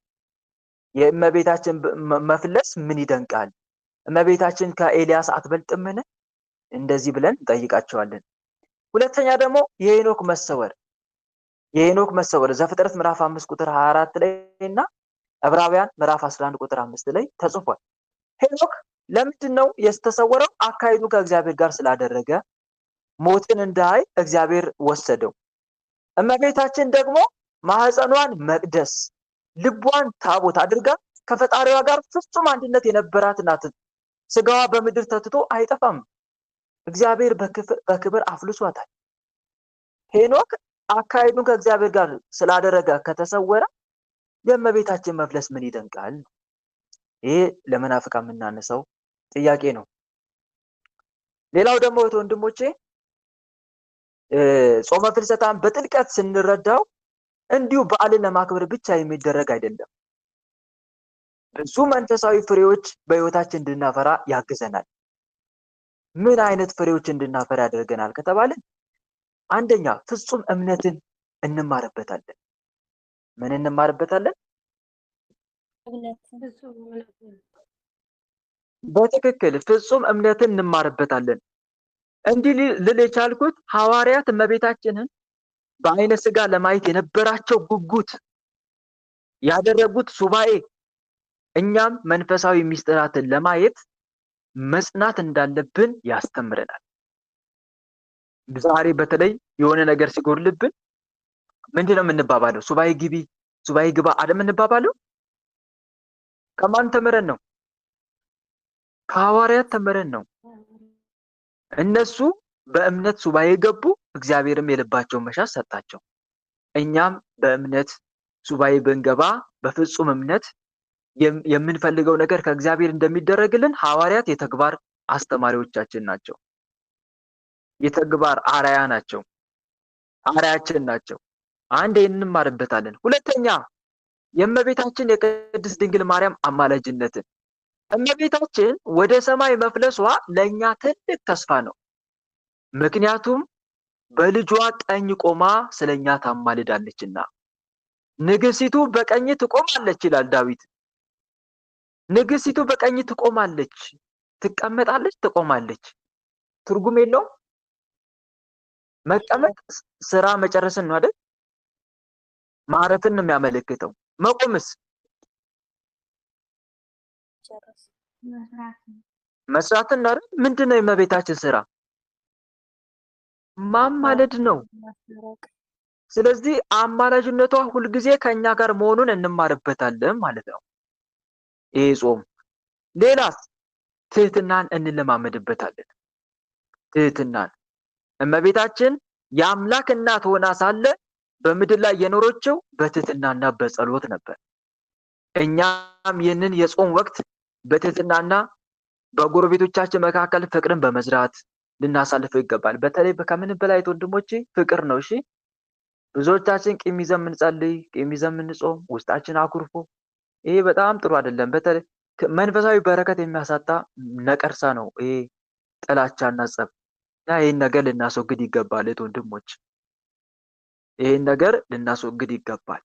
የእመቤታችን መፍለስ ምን ይደንቃል? እመቤታችን ከኤልያስ አትበልጥምን? እንደዚህ ብለን እንጠይቃቸዋለን። ሁለተኛ ደግሞ የሄኖክ መሰወር ዘፍጥረት ምዕራፍ 5 ቁጥር 24 ላይ እና ዕብራውያን ምዕራፍ 11 ቁጥር 5 ላይ ተጽፏል። ሄኖክ ለምንድን ነው የተሰወረው? አካሄዱ ከእግዚአብሔር ጋር ስላደረገ ሞትን እንዳይ እግዚአብሔር ወሰደው። እመቤታችን ደግሞ ማህፀኗን መቅደስ ልቧን ታቦት አድርጋ ከፈጣሪዋ ጋር ፍጹም አንድነት የነበራት ናት። ስጋዋ በምድር ተትቶ አይጠፋም። እግዚአብሔር በክብር አፍልሷታል። ሄኖክ አካሄዱን ከእግዚአብሔር ጋር ስላደረገ ከተሰወረ የእመቤታችን መፍለስ ምን ይደንቃል? ይሄ ለመናፍቃ የምናነሳው ጥያቄ ነው። ሌላው ደግሞ ወንድሞቼ ጾመ ፍልሰታን በጥልቀት ስንረዳው እንዲሁ በዓልን ለማክበር ብቻ የሚደረግ አይደለም። ብዙ መንፈሳዊ ፍሬዎች በሕይወታችን እንድናፈራ ያግዘናል። ምን አይነት ፍሬዎች እንድናፈራ ያደርገናል ከተባለ አንደኛ ፍጹም እምነትን እንማርበታለን። ምን እንማርበታለን? በትክክል ፍጹም እምነትን እንማርበታለን። እንዲህ ልል የቻልኩት ሐዋርያት እመቤታችንን በአይነ ስጋ ለማየት የነበራቸው ጉጉት ያደረጉት ሱባኤ እኛም መንፈሳዊ ሚስጥራትን ለማየት መጽናት እንዳለብን ያስተምረናል። ዛሬ በተለይ የሆነ ነገር ሲጎርልብን ምንድነው የምንባባለው? ሱባኤ ግቢ፣ ሱባኤ ግባ አይደል የምንባባለው? ከማን ተምረን ነው? ከሐዋርያት ተምረን ነው። እነሱ በእምነት ሱባኤ ገቡ፣ እግዚአብሔርም የልባቸውን መሻት ሰጣቸው። እኛም በእምነት ሱባኤ ብንገባ በፍጹም እምነት የምንፈልገው ነገር ከእግዚአብሔር እንደሚደረግልን ሐዋርያት የተግባር አስተማሪዎቻችን ናቸው። የተግባር አራያ ናቸው፣ አራያችን ናቸው። አንድ እንማርበታለን። ሁለተኛ የእመቤታችን የቅድስት ድንግል ማርያም አማላጅነትን። እመቤታችን ወደ ሰማይ መፍለሷ ለእኛ ትልቅ ተስፋ ነው። ምክንያቱም በልጇ ቀኝ ቆማ ስለኛ ታማልዳለችና። ንግስቲቱ በቀኝ ትቆማለች ይላል ዳዊት። ንግስቲቱ በቀኝ ትቆማለች፣ ትቀመጣለች፣ ትቆማለች። ትርጉም የለውም። መቀመጥ ስራ መጨረስን ነው አይደል? ማረፍን ነው የሚያመለክተው። መቆምስ መስራትን ነው አይደል? ምንድነው የእመቤታችን ስራ? ማማለድ ነው። ስለዚህ አማላጅነቷ ሁልጊዜ ከኛ ጋር መሆኑን እንማርበታለን ማለት ነው ይሄ ጾም። ሌላስ ትህትናን እንለማመድበታለን። ትህትናን እመቤታችን የአምላክ እናት ሆና ሳለ በምድር ላይ የኖረችው በትህትናና በጸሎት ነበር። እኛም ይህንን የጾም ወቅት በትህትናና በጎረቤቶቻችን መካከል ፍቅርን በመዝራት ልናሳልፈው ይገባል። በተለይ ከምን በላይ ወንድሞቼ ፍቅር ነው። እሺ ብዙዎቻችን ቂም ይዘን የምንጸልይ፣ ቂም ይዘን የምንጾም፣ ውስጣችን አኩርፎ፣ ይሄ በጣም ጥሩ አይደለም። በተለይ መንፈሳዊ በረከት የሚያሳጣ ነቀርሳ ነው ይሄ ጥላቻና ጸብ። ይህን ነገር ልናስወግድ ይገባል ወንድሞች፣ ይህን ነገር ልናስወግድ ይገባል።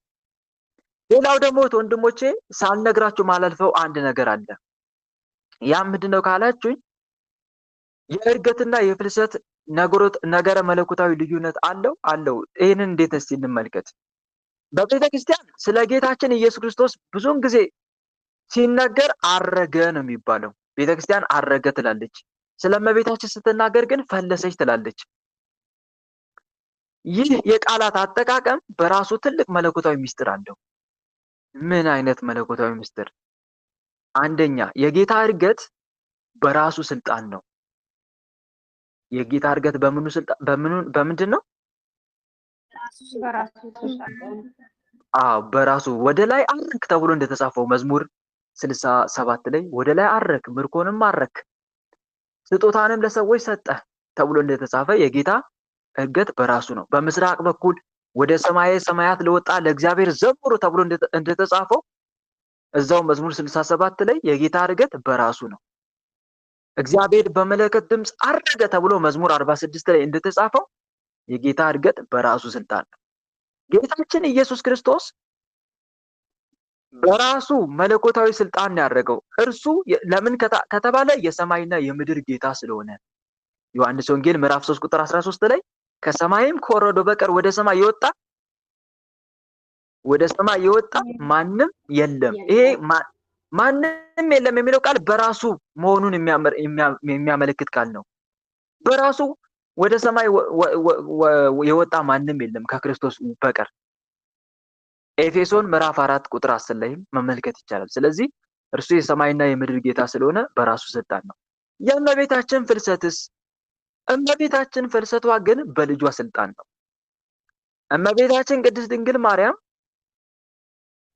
ሌላው ደግሞ ወንድሞቼ ሳልነግራችሁ ማላልፈው አንድ ነገር አለ። ያ ምንድነው ካላችሁኝ የእርገትና የፍልሰት ነገረ መለኮታዊ ልዩነት አለው። ይህንን እንዴት እስቲ እንመልከት። በቤተ ክርስቲያን ስለ ጌታችን ኢየሱስ ክርስቶስ ብዙውን ጊዜ ሲነገር አረገ ነው የሚባለው። ቤተ ክርስቲያን አረገ ትላለች። ስለ እመቤታችን ስትናገር ግን ፈለሰች ትላለች። ይህ የቃላት አጠቃቀም በራሱ ትልቅ መለኮታዊ ምስጢር አለው። ምን አይነት መለኮታዊ ምስጢር? አንደኛ የጌታ እርገት በራሱ ስልጣን ነው። የጌታ እርገት በምንድን ነው? በራሱ ወደ ላይ አረክ ተብሎ እንደተጻፈው መዝሙር 67 ላይ ወደ ላይ አረክ፣ ምርኮንም ማረክ፣ ስጦታንም ለሰዎች ሰጠ ተብሎ እንደተጻፈ የጌታ እርገት በራሱ ነው። በምስራቅ በኩል ወደ ሰማየ ሰማያት ለወጣ ለእግዚአብሔር ዘምሩ ተብሎ እንደተጻፈው እዛው መዝሙር 67 ላይ የጌታ እርገት በራሱ ነው። እግዚአብሔር በመለከት ድምፅ አረገ ተብሎ መዝሙር 46 ላይ እንደተጻፈው የጌታ እርገት በራሱ ስልጣን ነው። ጌታችን ኢየሱስ ክርስቶስ በራሱ መለኮታዊ ስልጣን ነው ያደረገው። እርሱ ለምን ከተባለ የሰማይና የምድር ጌታ ስለሆነ ዮሐንስ ወንጌል ምዕራፍ 3 ቁጥር 13 ላይ ከሰማይም ከወረደው በቀር ወደ ሰማይ የወጣ ማንም የለም። ይሄ ማንም የለም የሚለው ቃል በራሱ መሆኑን የሚያመለክት ቃል ነው። በራሱ ወደ ሰማይ የወጣ ማንም የለም ከክርስቶስ በቀር ኤፌሶን ምዕራፍ 4 ቁጥር 10 ላይም መመልከት ይቻላል። ስለዚህ እርሱ የሰማይና የምድር ጌታ ስለሆነ በራሱ ስልጣን ነው። የእመቤታችን ፍልሰትስ? እመቤታችን ፍልሰቷ ግን በልጇ ስልጣን ነው። እመቤታችን ቅድስት ድንግል ማርያም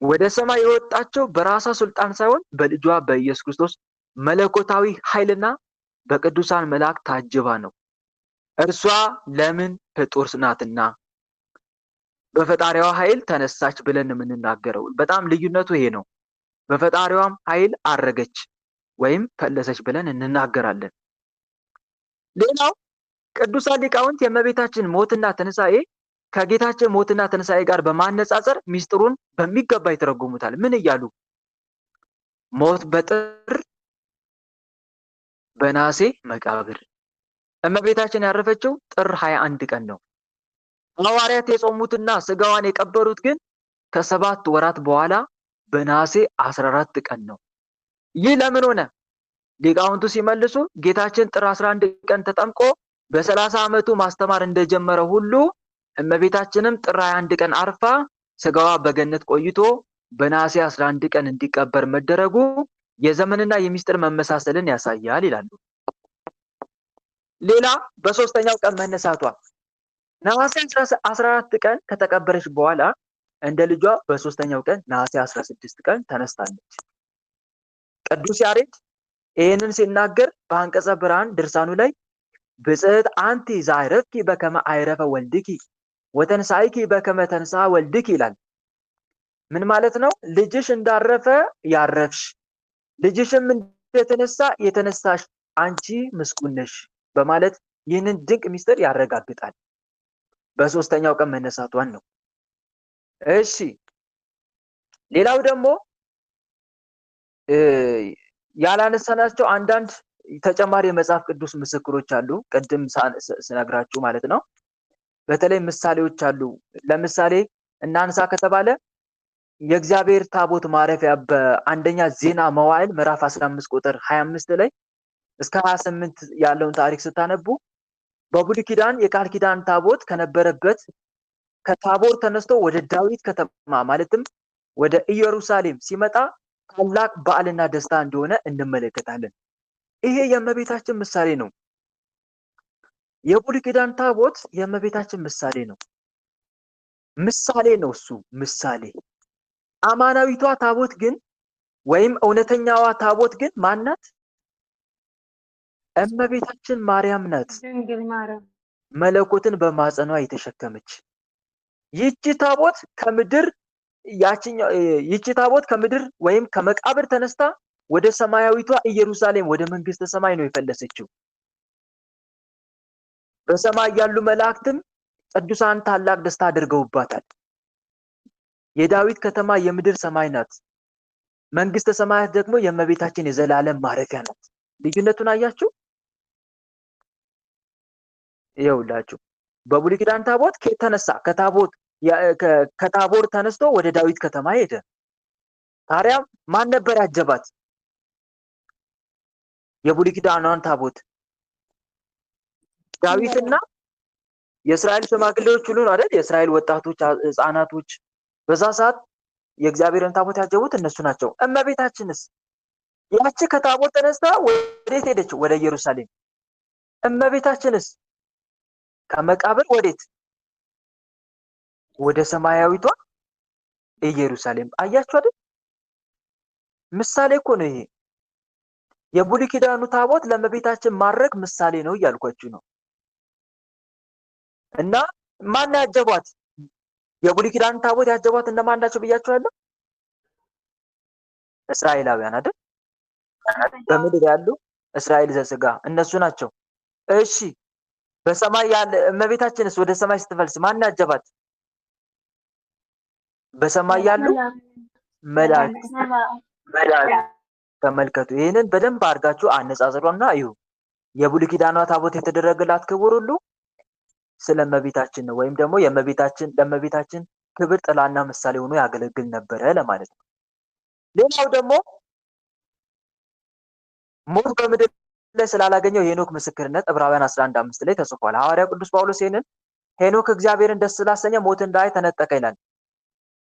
ወደ ሰማይ የወጣቸው በራሷ ስልጣን ሳይሆን በልጇ በኢየሱስ ክርስቶስ መለኮታዊ ኃይልና በቅዱሳን መላእክት ታጅባ ነው። እርሷ ለምን ፍጡር ናትና በፈጣሪዋ ኃይል ተነሳች ብለን የምንናገረው በጣም ልዩነቱ ይሄ ነው። በፈጣሪዋም ኃይል አረገች ወይም ፈለሰች ብለን እንናገራለን። ሌላው ቅዱሳን ሊቃውንት የእመቤታችን ሞትና ትንሣኤ ከጌታችን ሞትና ትንሣኤ ጋር በማነጻጸር ሚስጥሩን በሚገባ ይተረጉሙታል። ምን እያሉ? ሞት በጥር በነሐሴ መቃብር። እመቤታችን ያረፈችው ጥር 21 ቀን ነው። ሐዋርያት የጾሙትና ስጋዋን የቀበሩት ግን ከ7 ወራት በኋላ በነሐሴ 14 ቀን ነው። ይህ ለምን ሆነ? ሊቃውንቱ ሲመልሱ ጌታችን ጥር 11 ቀን ተጠምቆ በ30 ዓመቱ ማስተማር እንደጀመረ ሁሉ እመቤታችንም ጥር 21 ቀን አርፋ ስጋዋ በገነት ቆይቶ በነሐሴ 11 ቀን እንዲቀበር መደረጉ የዘመንና የሚስጥር መመሳሰልን ያሳያል ይላሉ። ሌላ በሶስተኛው ቀን መነሳቷ ነሐሴ 14 ቀን ከተቀበረች በኋላ እንደ ልጇ በሶስተኛው ቀን ነሐሴ 16 ቀን ተነስታለች። ቅዱስ ያሬድ ይህንን ሲናገር በአንቀጸ ብርሃን ድርሳኑ ላይ ብጽሕት አንቲ ዘዐረፍኪ በከመ ዐረፈ ወልድኪ ወተንሣእኪ በከመ ተንሥአ ወልድኪ ይላል። ምን ማለት ነው? ልጅሽ እንዳረፈ ያረፍሽ፣ ልጅሽም እንደተነሳ የተነሳሽ አንቺ ምስጉን ነሽ በማለት ይህንን ድንቅ ምስጢር ያረጋግጣል። በሶስተኛው ቀን መነሳቷን ነው። እሺ ሌላው ደግሞ ያላነሳናቸው አንዳንድ ተጨማሪ የመጽሐፍ ቅዱስ ምስክሮች አሉ። ቅድም ስነግራችሁ ማለት ነው። በተለይ ምሳሌዎች አሉ። ለምሳሌ እናንሳ ከተባለ የእግዚአብሔር ታቦት ማረፊያ በአንደኛ ዜና መዋዕል ምዕራፍ 15 ቁጥር 25 ላይ እስከ 28 ያለውን ታሪክ ስታነቡ በብሉይ ኪዳን የቃል ኪዳን ታቦት ከነበረበት ከታቦር ተነስቶ ወደ ዳዊት ከተማ ማለትም ወደ ኢየሩሳሌም ሲመጣ ታላቅ በዓልና ደስታ እንደሆነ እንመለከታለን። ይሄ የእመቤታችን ምሳሌ ነው። የብሉይ ኪዳን ታቦት የእመቤታችን ምሳሌ ነው። እሱ ምሳሌ። አማናዊቷ ታቦት ግን ወይም እውነተኛዋ ታቦት ግን ማናት? እመቤታችን ማርያም ናት። መለኮትን በማጸኗ የተሸከመች ይህች ታቦት ከምድር ወይም ከመቃብር ተነስታ ወደ ሰማያዊቷ ኢየሩሳሌም ወደ መንግስተ ሰማይ ነው የፈለሰችው። በሰማይ ያሉ መላእክትም ቅዱሳን ታላቅ ደስታ አድርገውባታል። የዳዊት ከተማ የምድር ሰማይ ናት። መንግስተ ሰማያት ደግሞ የእመቤታችን የዘላለም ማረፊያ ናት። ልዩነቱን አያችሁ? ይኸውላችሁ በብሉይ ኪዳን ታቦት ከተነሳ ከታቦር ተነስቶ ወደ ዳዊት ከተማ ሄደ። ታዲያ ማን ነበር ያጀባት? የብሉይ ኪዳኗን ታቦት ዳዊትና የእስራኤል ሽማግሌዎች ሁሉ ነው አይደል? የእስራኤል ወጣቶች፣ ህፃናቶች በዛ ሰዓት የእግዚአብሔርን ታቦት ያጀቡት እነሱ ናቸው። እመቤታችንስ ያቺ ከታቦት ተነስታ ወዴት ሄደች? ወደ ኢየሩሳሌም። እመቤታችንስ ከመቃብር ወዴት? ወደ ሰማያዊቷ ኢየሩሳሌም። አያችሁ አይደል? ምሳሌ እኮ ነው ይሄ። የብሉይ ኪዳኑ ታቦት ለእመቤታችን ማድረግ ምሳሌ ነው እያልኳችሁ ነው። እና ማን ያጀቧት? የብሉይ ኪዳኑ ታቦት ያጀቧት እነማን ናቸው ብያችኋለሁ? እስራኤላውያን አይደል? በምድር ያሉ እስራኤል ዘስጋ እነሱ ናቸው። እሺ በሰማይ ያለ እመቤታችንስ ወደ ሰማይ ስትፈልስ ማን ያጀባት? በሰማይ ያሉ መላእክት። ተመልከቱ። ይህንን በደንብ አድርጋችሁ አነጻጽሩና እዩ። የብሉይ ኪዳኗ ታቦት የተደረገላት ክብር ሁሉ ስለ እመቤታችን ነው፣ ወይም ደግሞ ለእመቤታችን ክብር ጥላና ምሳሌ ሆኖ ያገለግል ነበረ ለማለት ነው። ሌላው ደግሞ ሞት በምድር ላይ ስላላገኘው የሄኖክ ምስክርነት ዕብራውያን 11:5 ላይ ተጽፏል። ሐዋርያው ቅዱስ ጳውሎስ ይህንን ሄኖክ እግዚአብሔርን ደስ ስላሰኘ ሞት እንዳይ ተነጠቀ ይላል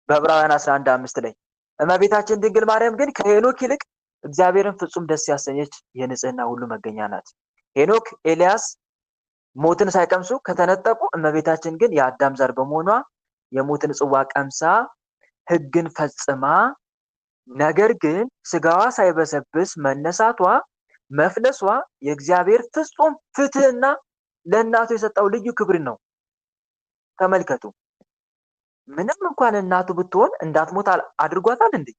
በዕብራውያን 11:5 ላይ። እመቤታችን ድንግል ማርያም ግን ከሄኖክ ይልቅ እግዚአብሔርን ፍጹም ደስ ያሰኘች የንጽህና ሁሉ መገኛ ናት። ሄኖክ፣ ኤልያስ ሞትን ሳይቀምሱ ከተነጠቁ፣ እመቤታችን ግን የአዳም ዘር በመሆኗ የሞትን ጽዋ ቀምሳ ሕግን ፈጽማ፣ ነገር ግን ስጋዋ ሳይበሰብስ መነሳቷ መፍለሷ የእግዚአብሔር ፍጹም ፍትህና ለእናቱ የሰጠው ልዩ ክብር ነው። ተመልከቱ። ምንም እንኳን እናቱ ብትሆን እንዳትሞት አድርጓታል እንዴ?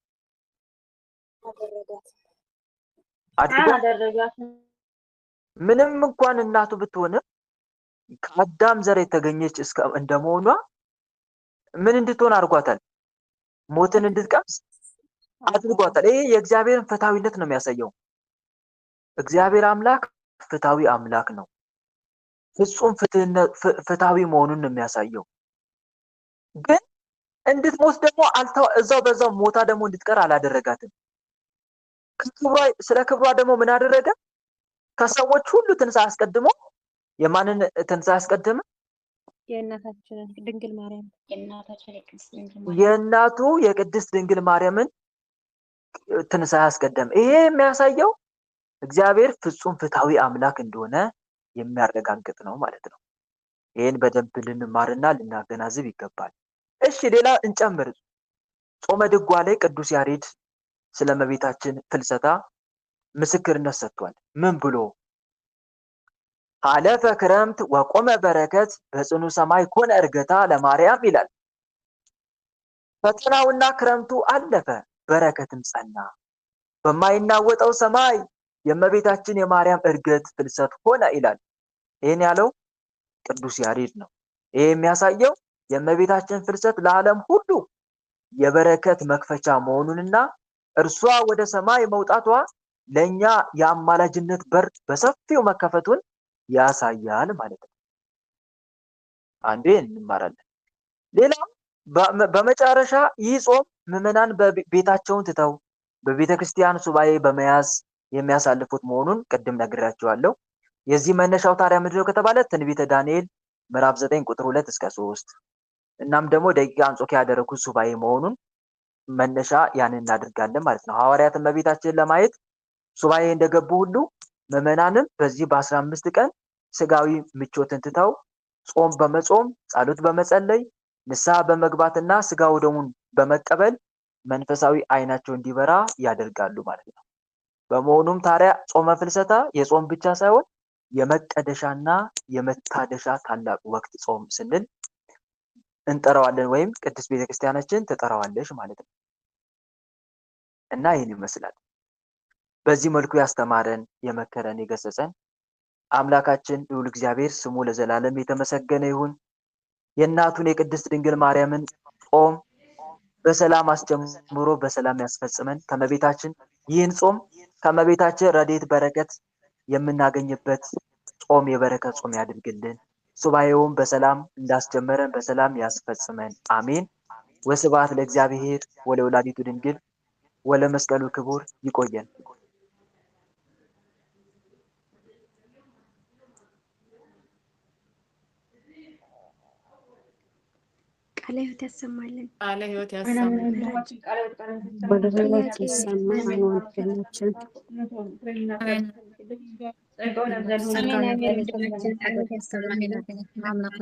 አድርጓት። ምንም እንኳን እናቱ ብትሆንም ከአዳም ዘር የተገኘች እንደመሆኗ ምን እንድትሆን አድርጓታል? ሞትን እንድትቀምስ አድርጓታል። ይሄ የእግዚአብሔርን ፍትሃዊነት ነው የሚያሳየው። እግዚአብሔር አምላክ ፍትሃዊ አምላክ ነው። ፍጹም ፍትሃዊ መሆኑን ነው የሚያሳየው። ግን እንድትሞት ደግሞ እዛው በዛው ሞታ ደግሞ እንድትቀር አላደረጋትም። ስለ ክብሯ ደግሞ ምን አደረገ? ከሰዎች ሁሉ ትንሣኤ አስቀድሞ የማንን ትንሣኤ አስቀደመ? የእናታችን ድንግል ማርያም የእናቱ የቅድስት ድንግል ማርያምን ትንሣኤ አስቀደመ። ይሄ የሚያሳየው እግዚአብሔር ፍጹም ፍትሃዊ አምላክ እንደሆነ የሚያረጋግጥ ነው ማለት ነው። ይሄን በደንብ ልንማርና ልናገናዝብ ይገባል። እሺ ሌላ እንጨምር። ጾመ ድጓ ላይ ቅዱስ ያሬድ ስለ እመቤታችን ፍልሰታ ምስክርነት ሰጥቷል። ምን ብሎ? አለፈ ክረምት ወቆመ በረከት በጽኑ ሰማይ ኮነ እርገታ ለማርያም ይላል። ፈተናውና ክረምቱ አለፈ፣ በረከትም ጸና። በማይናወጠው ሰማይ የእመቤታችን የማርያም እርገት ፍልሰት ሆነ ይላል። ይህን ያለው ቅዱስ ያሬድ ነው። ይሄ የሚያሳየው የእመቤታችን ፍልሰት ለዓለም ሁሉ የበረከት መክፈቻ መሆኑንና እርሷ ወደ ሰማይ መውጣቷ ለኛ የአማላጅነት በር በሰፊው መከፈቱን ያሳያል ማለት ነው። አንዴ እንማራለን። ሌላ በመጨረሻ ይህ ጾም ምዕመናን ቤታቸውን ትተው በቤተክርስቲያን ሱባኤ በመያዝ የሚያሳልፉት መሆኑን ቅድም ነግራቸዋለሁ። የዚህ መነሻው ታዲያ ምንድነው ከተባለ ትንቢተ ዳንኤል ምዕራፍ 9 ቁጥር 2 እስከ 3 እናም ደግሞ ደቂቀ አንጾኪያ ያደረጉት ሱባኤ መሆኑን መነሻ ያንን እናድርጋለን ማለት ነው። ሐዋርያት እመቤታችንን ለማየት ሱባኤ እንደገቡ ሁሉ ምዕመናንም በዚህ በ15 ቀን ስጋዊ ምቾትን ትተው ጾም በመጾም ጸሎት በመጸለይ ንስሐ በመግባትና ስጋው ደሙን በመቀበል መንፈሳዊ አይናቸው እንዲበራ ያደርጋሉ ማለት ነው። በመሆኑም ታዲያ ጾመ ፍልሰታ የጾም ብቻ ሳይሆን የመቀደሻና የመታደሻ ታላቅ ወቅት ጾም ስንል እንጠራዋለን፣ ወይም ቅድስት ቤተክርስቲያናችን ትጠራዋለች ማለት ነው። እና ይህን ይመስላል። በዚህ መልኩ ያስተማረን የመከረን የገሰጸን አምላካችን ልዑል እግዚአብሔር ስሙ ለዘላለም የተመሰገነ ይሁን። የእናቱን የቅድስት ድንግል ማርያምን ጾም በሰላም አስጀምሮ በሰላም ያስፈጽመን። ከመቤታችን ይህን ጾም ከመቤታችን ረድኤት በረከት የምናገኝበት ጾም የበረከት ጾም ያድርግልን። ሱባኤውን በሰላም እንዳስጀመረን በሰላም ያስፈጽመን። አሜን። ወስብሐት ለእግዚአብሔር ወለወላዲቱ ድንግል ወለመስቀሉ ክቡር። ይቆየን። ቃለ ሕይወት ያሰማልን። ቃለ ሕይወት ያሰማልን። ወደ ህይወት ይሰማን ወንድማችን አሜን አሜን። ወንድማችን ጸሎት ያሰማልን። አምላክ